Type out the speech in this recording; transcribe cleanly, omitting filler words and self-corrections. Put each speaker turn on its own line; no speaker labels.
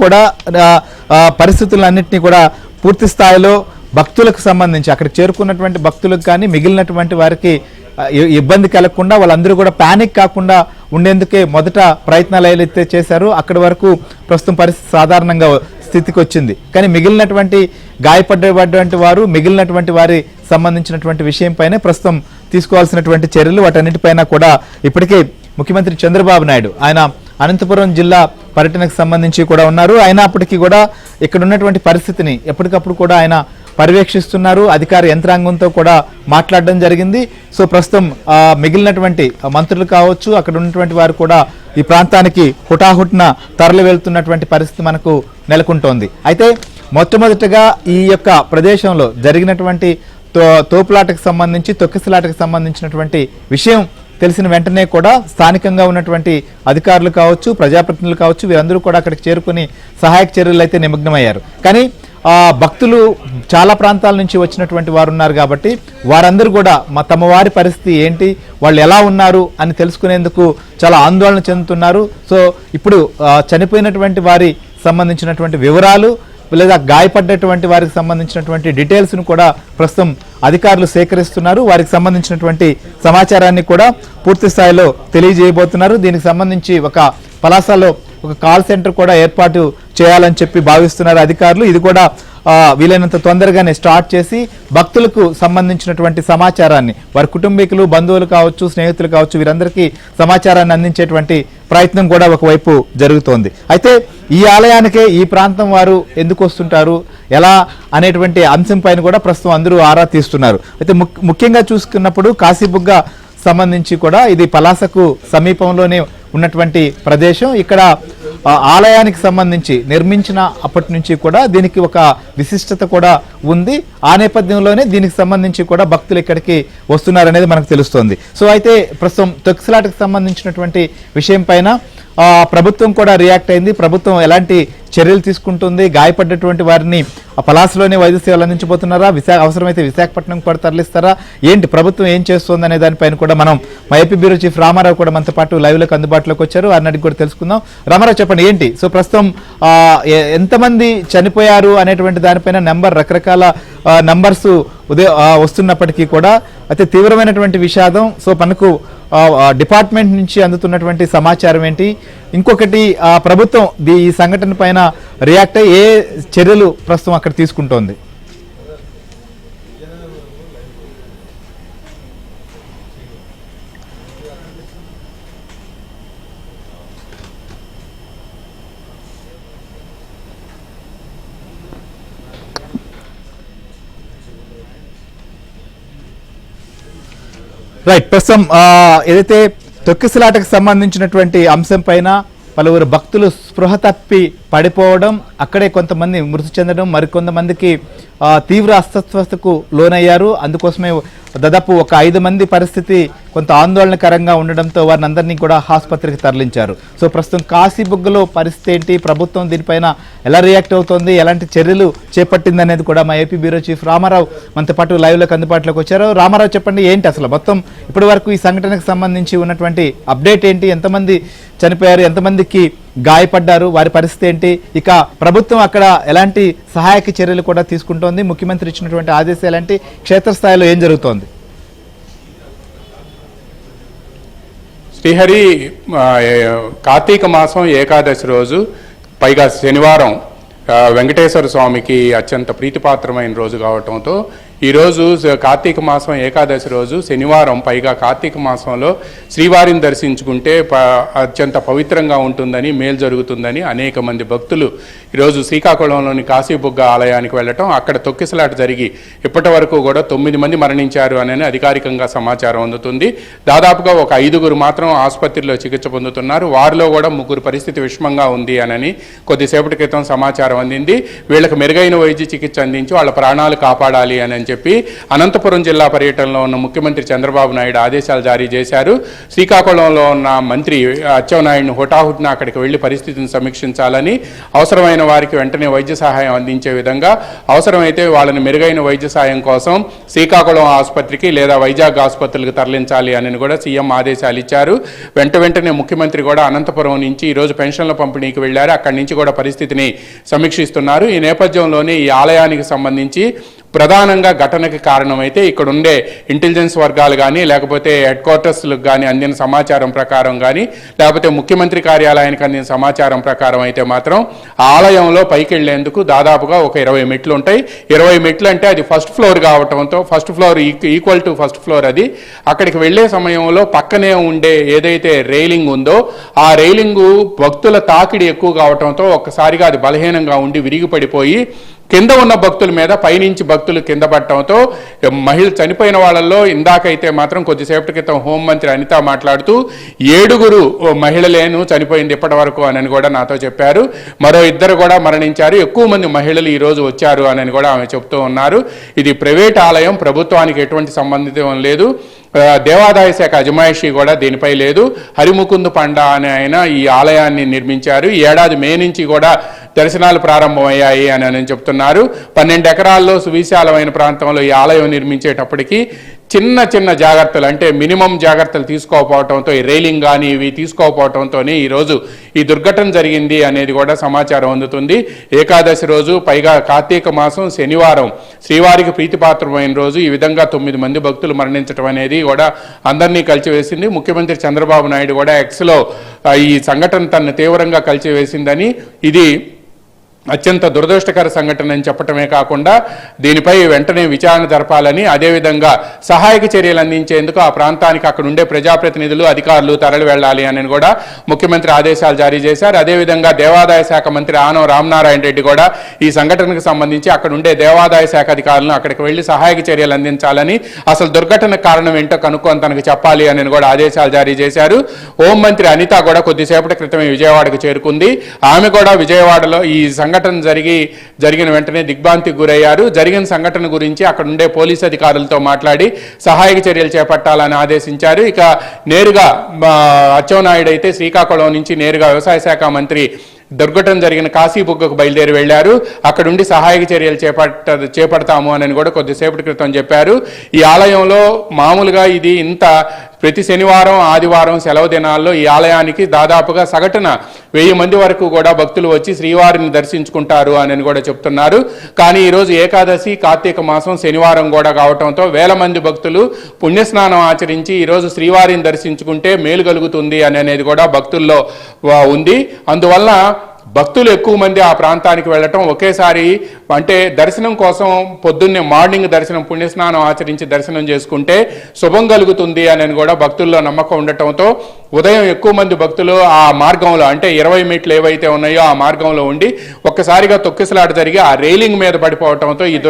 కూడా పరిస్థితులన్నింటినీ కూడా పూర్తి స్థాయిలో భక్తులకు సంబంధించి అక్కడికి చేరుకున్నటువంటి భక్తులకు కానీ మిగిలినటువంటి వారికి ఇబ్బంది కలగకుండా వాళ్ళందరూ కూడా ప్యానిక్ కాకుండా ఉండేందుకే మొదట ప్రయత్నాలు అయితే చేశారు. అక్కడి వరకు ప్రస్తుతం పరిస్థితి సాధారణంగా స్థితికి వచ్చింది. కానీ మిగిలినటువంటి గాయపడ్డటువంటి వారు మిగిలినటువంటి వారి సంబంధించినటువంటి విషయంపైనే ప్రస్తుతం తీసుకోవాల్సినటువంటి చర్యలు వాటన్నిటిపైన కూడా ఇప్పటికే ముఖ్యమంత్రి చంద్రబాబు నాయుడు ఆయన అనంతపురం జిల్లా పర్యటనకు సంబంధించి కూడా ఉన్నారు. అయినప్పటికీ కూడా ఇక్కడ ఉన్నటువంటి పరిస్థితిని ఎప్పటికప్పుడు కూడా ఆయన పర్యవేక్షిస్తున్నారు. అధికార యంత్రాంగంతో కూడా మాట్లాడడం జరిగింది. సో ప్రస్తుతం మిగిలినటువంటి మంత్రులు కావచ్చు అక్కడ ఉన్నటువంటి వారు కూడా ఈ ప్రాంతానికి హుటాహుటిన తరలి వెళ్తున్నటువంటి పరిస్థితి మనకు నెలకొంటోంది. అయితే మొట్టమొదటిగా ఈ యొక్క ప్రదేశంలో జరిగినటువంటి తోపులాటకు సంబంధించి తొక్కిసలాటకు సంబంధించినటువంటి విషయం తెలిసిన వెంటనే కూడా స్థానికంగా ఉన్నటువంటి అధికారులు కావచ్చు ప్రజాప్రతినిధులు కావచ్చు వీరందరూ కూడా అక్కడికి చేరుకుని సహాయక చర్యలు అయితే నిమగ్నమయ్యారు. కానీ భక్తులు చాలా ప్రాంతాల నుంచి వచ్చినటువంటి వారు ఉన్నారు కాబట్టి వారందరూ కూడా తమ వారి పరిస్థితి ఏంటి వాళ్ళు ఎలా ఉన్నారు అని తెలుసుకునేందుకు చాలా ఆందోళన చెందుతున్నారు. సో ఇప్పుడు చనిపోయినటువంటి వారి సంబంధించినటువంటి వివరాలు లేదా గాయపడ్డటువంటి వారికి సంబంధించినటువంటి డీటెయిల్స్ను కూడా ప్రస్తుతం అధికారులు సేకరిస్తున్నారు. వారికి సంబంధించినటువంటి సమాచారాన్ని కూడా పూర్తి స్థాయిలో తెలియజేయబోతున్నారు. దీనికి సంబంధించి పలాసలో ఒక కాల్ సెంటర్ కూడా ఏర్పాటు చేయాలని చెప్పి భావిస్తున్నారు అధికారులు. ఇది కూడా వీలైనంత తొందరగానే స్టార్ట్ చేసి భక్తులకు సంబంధించినటువంటి సమాచారాన్ని వారి కుటుంబీకులు బంధువులు కావచ్చు స్నేహితులు కావచ్చు వీరందరికీ సమాచారాన్ని అందించేటువంటి ప్రయత్నం కూడా ఒకవైపు జరుగుతోంది. అయితే ఈ ఆలయానికే ఈ ప్రాంతం వారు ఎందుకు వస్తుంటారు ఎలా అనేటువంటి అంశం పైన కూడా ప్రస్తుతం అందరూ ఆరా తీస్తున్నారు. అయితే ముఖ్యంగా చూసుకున్నప్పుడు కాశీబుగ్గ సంబంధించి కూడా ఇది పలాసకు సమీపంలోనే ఉన్నటువంటి ప్రదేశం. ఇక్కడ ఆలయానికి సంబంధించి నిర్మించిన అప్పటి నుంచి కూడా దీనికి ఒక విశిష్టత కూడా ఉంది. ఆ నేపథ్యంలోనే దీనికి సంబంధించి కూడా భక్తులు ఇక్కడికి వస్తున్నారనేది మనకు తెలుస్తోంది. సో అయితే ప్రస్తుతం తొక్కిసలాటకు సంబంధించినటువంటి విషయం పైన ప్రభుత్వం కూడా రియాక్ట్ అయింది. ప్రభుత్వం ఎలాంటి చర్యలు తీసుకుంటుంది గాయపడ్డటువంటి వారిని పలాసలోనే వైద్య సేవలు అందించబోతున్నారా అవసరమైతే విశాఖపట్నం కూడా తరలిస్తారా ఏంటి ప్రభుత్వం ఏం చేస్తుంది అనే దానిపైన కూడా మనం మా ఏపీ బ్యూరో చీఫ్ రామారావు కూడా మనతో పాటు లైవ్లోకి అందుబాటులోకి వచ్చారు. వారిని అడిగి కూడా తెలుసుకుందాం. రామారావు చెప్పండి ఏంటి సో ప్రస్తుతం ఎంతమంది చనిపోయారు అనేటువంటి దానిపైన నెంబర్ రకరకాల నంబర్స్ వస్తున్నప్పటికీ కూడా అయితే తీవ్రమైనటువంటి విషాదం. సో మనకు డిపార్ట్మెంట్ నుంచి అందుతున్నటువంటి సమాచారం ఏంటి ఇంకొకటి ప్రభుత్వం ఈ సంఘటన పైన రియాక్ట్ అయ్యి ఏ చర్యలు ప్రస్తుతం అక్కడ తీసుకుంటోంది? రైట్ ప్రస్తుతం ఏదైతే తొక్కిసలాటకు సంబంధించినటువంటి అంశం పైన పలువురు భక్తులు స్పృహ తప్పి పడిపోవడం అక్కడే కొంతమంది మృతి చెందడం మరికొంతమందికి తీవ్ర అస్వస్థతకు లోనయ్యారు. అందుకోసమే దాదాపు ఒక 5 మంది పరిస్థితి కొంత ఆందోళనకరంగా ఉండడంతో వారిని అందరినీ కూడా ఆసుపత్రికి తరలించారు. సో ప్రస్తుతం కాశీబుగ్గలో పరిస్థితి ఏంటి ప్రభుత్వం దీనిపైన ఎలా రియాక్ట్ అవుతోంది ఎలాంటి చర్యలు చేపట్టింది అనేది కూడా మా ఏపీ బ్యూరో చీఫ్ రామారావు మనతో పాటు లైవ్లోకి అందుబాటులోకి వచ్చారు. రామారావు చెప్పండి ఏంటి అసలు మొత్తం ఇప్పటి వరకు ఈ సంఘటనకు సంబంధించి ఉన్నటువంటి అప్డేట్ ఏంటి ఎంతమంది చనిపోయారు ఎంతమందికి గాయపడ్డారు వారి పరిస్థితి ఏంటి ఇక ప్రభుత్వం అక్కడ ఎలాంటి సహాయక చర్యలు కూడా తీసుకుంటోంది ముఖ్యమంత్రి ఇచ్చినటువంటి ఆదేశాలు ఏంటి క్షేత్రస్థాయిలో ఏం జరుగుతోంది?
శ్రీహరి కార్తీక మాసం ఏకాదశి రోజు పైగా శనివారం వెంకటేశ్వర స్వామికి అత్యంత ప్రీతిపాత్రమైన రోజు కావటంతో ఈరోజు కార్తీక మాసం ఏకాదశి రోజు శనివారం పైగా కార్తీక మాసంలో శ్రీవారిని దర్శించుకుంటే అత్యంత పవిత్రంగా ఉంటుందని మేలు జరుగుతుందని అనేక మంది భక్తులు ఈరోజు శ్రీకాకుళంలోని కాశీబుగ్గ ఆలయానికి వెళ్ళటం అక్కడ తొక్కిసలాట జరిగి ఇప్పటి వరకు కూడా 9 మంది మరణించారు అని అధికారికంగా సమాచారం అందుతుంది. దాదాపుగా ఒక 5గురు మాత్రం ఆసుపత్రిలో చికిత్స పొందుతున్నారు. వారిలో కూడా 3 పరిస్థితి విషమంగా ఉంది అని కొద్దిసేపటి క్రితం సమాచారం అందింది. వీళ్ళకి మెరుగైన వైద్య చికిత్స అందించి వాళ్ళ ప్రాణాలు కాపాడాలి అని చెప్పి అనంతపురం జిల్లా పర్యటనలో ఉన్న ముఖ్యమంత్రి చంద్రబాబు నాయుడు ఆదేశాలు జారీ చేశారు. శ్రీకాకుళంలో ఉన్న మంత్రి అచ్చెన్నాయుడిని హుటాహుటిన అక్కడికి వెళ్లి పరిస్థితిని సమీక్షించాలని, అవసరమైన వారికి వెంటనే వైద్య సహాయం అందించే విధంగా, అవసరమైతే వాళ్ళని మెరుగైన వైద్య సహాయం కోసం శ్రీకాకుళం ఆసుపత్రికి లేదా వైజాగ్ ఆసుపత్రులకు తరలించాలి అని కూడా సీఎం ఆదేశాలు ఇచ్చారు. వెంటనే ముఖ్యమంత్రి కూడా అనంతపురం నుంచి ఈరోజు పెన్షన్ల పంపిణీకి వెళ్లారు. అక్కడి నుంచి కూడా పరిస్థితిని సమీక్షిస్తున్నారు. ఈ నేపథ్యంలోనే ఈ ఆలయానికి సంబంధించి ప్రధానంగా ఘటనకి కారణమైతే ఇక్కడ ఉండే ఇంటెలిజెన్స్ వర్గాలు కానీ, లేకపోతే హెడ్ క్వార్టర్స్లకు కానీ అందిన సమాచారం ప్రకారం కానీ, లేకపోతే ముఖ్యమంత్రి కార్యాలయానికి అందిన సమాచారం ప్రకారం అయితే మాత్రం ఆలయంలో పైకి వెళ్లేందుకు దాదాపుగా ఒక 20 మెట్లు ఉంటాయి. 20 మెట్లు అంటే అది ఫస్ట్ ఫ్లోర్ కావటంతో, first floor equal to first floor అది. అక్కడికి వెళ్లే సమయంలో పక్కనే ఉండే ఏదైతే రైలింగ్ ఉందో ఆ రైలింగు భక్తుల తాకిడి ఎక్కువ కావటంతో ఒక్కసారిగా అది బలహీనంగా ఉండి విరిగి పడిపోయి కింద ఉన్న భక్తుల మీద పైనుంచి భక్తులు కింద పడటంతో మహిళ చనిపోయిన వాళ్ళల్లో ఇందాకైతే మాత్రం కొద్దిసేపటి క్రితం హోంమంత్రి అనిత మాట్లాడుతూ 7 మహిళలేను చనిపోయింది ఇప్పటి వరకు అని కూడా నాతో చెప్పారు. మరో 2 కూడా మరణించారు. ఎక్కువ మంది మహిళలు ఈరోజు వచ్చారు అని కూడా ఆమె చెప్తూ ఉన్నారు. ఇది ప్రైవేట్ ఆలయం, ప్రభుత్వానికి ఎటువంటి సంబంధం లేదు. దేవాదాయ శాఖ అజమాయిషీ కూడా దీనిపై లేదు. హరిముకుంద్ పండా అనే ఆయన ఈ ఆలయాన్ని నిర్మించారు. ఈ ఏడాది మే నుంచి కూడా దర్శనాలు ప్రారంభమయ్యాయి అని చెప్తున్నారు. 12 ఎకరాల్లో సువిశాలమైన ప్రాంతంలో ఈ ఆలయం నిర్మించేటప్పటికీ చిన్న జాగ్రత్తలు, అంటే మినిమం జాగ్రత్తలు తీసుకోకపోవడంతో, ఈ రైలింగ్ కానీ ఇవి తీసుకోకపోవడంతోనే ఈరోజు ఈ దుర్ఘటన జరిగింది అనేది కూడా సమాచారం అందుతుంది. ఏకాదశి రోజు, పైగా కార్తీక మాసం శనివారం, శ్రీవారికి ప్రీతిపాత్రమైన రోజు ఈ విధంగా 9 మంది భక్తులు మరణించడం అనేది కూడా అందరినీ కలిచివేసింది. ముఖ్యమంత్రి చంద్రబాబు నాయుడు కూడా ఎక్స్లో ఈ సంఘటన తనను తీవ్రంగా కలిచివేసిందని, ఇది అత్యంత దురదృష్టకర సంఘటన అని చెప్పటమే కాకుండా దీనిపై వెంటనే విచారణ జరపాలని, అదేవిధంగా సహాయక చర్యలు అందించేందుకు ఆ ప్రాంతానికి అక్కడ ఉండే ప్రజాప్రతినిధులు, అధికారులు తరలి వెళ్ళాలి అని కూడా ముఖ్యమంత్రి ఆదేశాలు జారీ చేశారు. అదేవిధంగా దేవాదాయ శాఖ మంత్రి ఆనం రామనారాయణ రెడ్డి కూడా ఈ సంఘటనకు సంబంధించి అక్కడ ఉండే దేవాదాయ శాఖ అధికారులను అక్కడికి వెళ్లి సహాయక చర్యలు అందించాలని, అసలు దుర్ఘటనకు కారణం ఏంటో కనుక్కొని తనకు చెప్పాలి అని కూడా ఆదేశాలు జారీ చేశారు. హోంమంత్రి అనిత కూడా కొద్దిసేపటి క్రితమే విజయవాడకు చేరుకుంది. ఆమె కూడా విజయవాడలో ఈ సంఘటన జరిగిన వెంటనే దిగ్భ్రాంతికి గురయ్యారు. జరిగిన సంఘటన గురించి అక్కడ ఉండే పోలీసు అధికారులతో మాట్లాడి సహాయక చర్యలు చేపట్టాలని ఆదేశించారు. ఇక నేరుగా అచ్చెన్నాయుడు అయితే శ్రీకాకుళం నుంచి నేరుగా వ్యవసాయ శాఖ మంత్రి దుర్ఘటన జరిగిన కాశీబుగ్గకు బయలుదేరి వెళ్లారు. అక్కడుండి సహాయక చర్యలు చేపడతాము అని కూడా కొద్దిసేపటి క్రితం చెప్పారు. ఈ ఆలయంలో మామూలుగా ఇది ఇంత ప్రతి శనివారం, ఆదివారం సెలవు దినాల్లో ఈ ఆలయానికి దాదాపుగా సగటున 1000 మంది వరకు కూడా భక్తులు వచ్చి శ్రీవారిని దర్శించుకుంటారు అని కూడా చెప్తున్నారు. కానీ ఈరోజు ఏకాదశి, కార్తీక మాసం శనివారం కూడా కావటంతో వేల మంది భక్తులు పుణ్యస్నానం ఆచరించి ఈరోజు శ్రీవారిని దర్శించుకుంటే మేలు కలుగుతుంది అనేది కూడా భక్తుల్లో ఉంది. అందువల్ల భక్తులు ఎక్కువ మంది ఆ ప్రాంతానికి వెళ్ళటం, ఒకేసారి అంటే దర్శనం కోసం పొద్దున్నే మార్నింగ్ దర్శనం, పుణ్యస్నానం ఆచరించి దర్శనం చేసుకుంటే శుభం కలుగుతుంది అని కూడా భక్తుల్లో నమ్మకం ఉండటంతో ఉదయం ఎక్కువ మంది భక్తులు ఆ మార్గంలో, అంటే 20 మెట్లు ఏవైతే ఉన్నాయో ఆ మార్గంలో ఉండి ఒక్కసారిగా తొక్కిసలాట జరిగి ఆ రైలింగ్ మీద పడిపోవడంతో ఈ